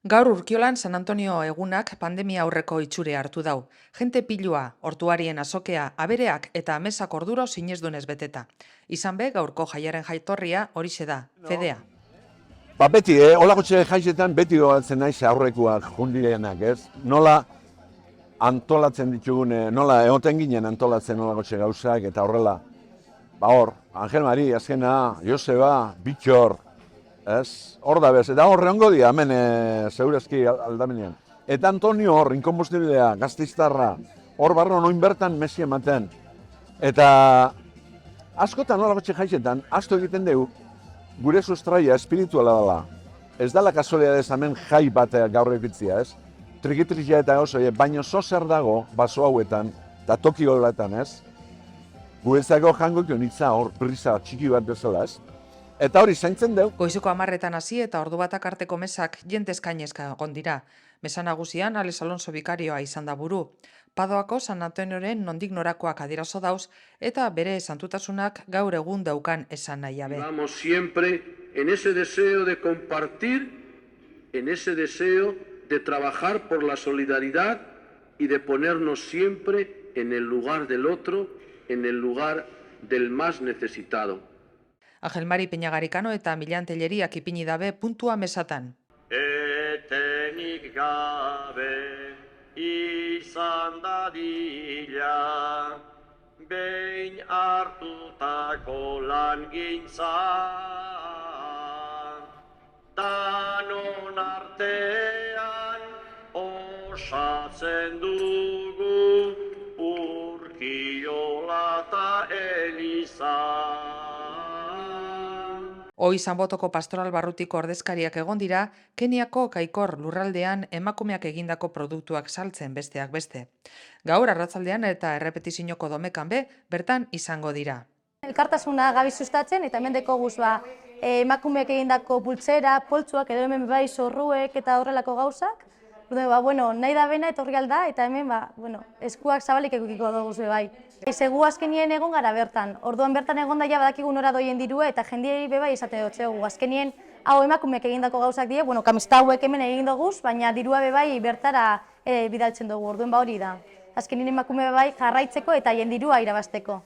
Gaur Urkiolan San Antonio egunak pandemia aurreko itxure hartu dau. Jente pilua, hortuarien azokea, abereak eta amesak orduro sinesdunez beteta. Izan be, gaurko jaiaren jaitorria horixe da, fedea. Beti, holakotxe jaizetan beti gogatzen naiz aurrekoak jundirenak, ez? Nola antolatzen ditugune, nola egoten ginen antolatzen holakotxe gauzak eta horrela. Hor, Angel Mari, azkena, Joseba, Bitxor, ez? Hor da bez, eta horre ongo dira, hemen zeurezki aldamenean. Eta Antonio hor, inkombustibilea, Gasteiztarra, hor barro noin bertan mesi ematen. Eta askotan holakotxe jaizetan, asto egiten dugu, gure sustraia espirituala dela. Ez dela kasualidadez hemen jai bat gaur egitzia, ez? Trikitrizia eta oso, baino zer dago baso hauetan, eta toki horretan, ez? Guretzako jango nitza hor brisa txiki bat bezala, ez? Eta hori zaintzen dugu. Goizuko 10etan hasi eta ordu batak arteko mesak jente eskainezka egon dira. Mesa nagusian Alex Alonso bikarioa izan da buru. Padoako San Antonioren nondik norakoak adierazo dauz eta bere santutasunak gaur egun daukan esan nahi abe. Vamos siempre en ese deseo de compartir, en ese deseo de trabajar por la solidaridad y de ponernos siempre en el lugar del otro, en el lugar del más necesitado. Angel Mari Peñagarikano eta Milan Telleriak ipini dabe puntua mesatan. Etenik gabe izan dadila, behin hartutako langintza, danon artean osatzen dugu Urkiola eta Eliza. Hoi Zanbotoko pastoral barrutiko ordezkariak egon dira, Keniako Kaikor lurraldean emakumeak egindako produktuak saltzen besteak beste. Gaur arratzaldean eta errepetizinoko domekan be, bertan izango dira. Elkartasuna gabi sustatzen eta hemen dekoguz emakumeak egindako pultzera, poltsuak edo hemen bai zorruek eta horrelako gauzak. Nahi da bena etorri alda eta hemen eskuak zabalik ekukiko dugu bai. Segu azkenien egon gara bertan, orduan bertan egon daia badakigu nora doien dirua eta jendiei bebai esate dutxegu. Azkenien hau emakumeak egindako gauzak die, kamista hauek hemen egin duguz, baina dirua bebai bertara bidaltzen dugu, orduan hori da. Azkenien emakume bebai jarraitzeko eta jendirua irabasteko.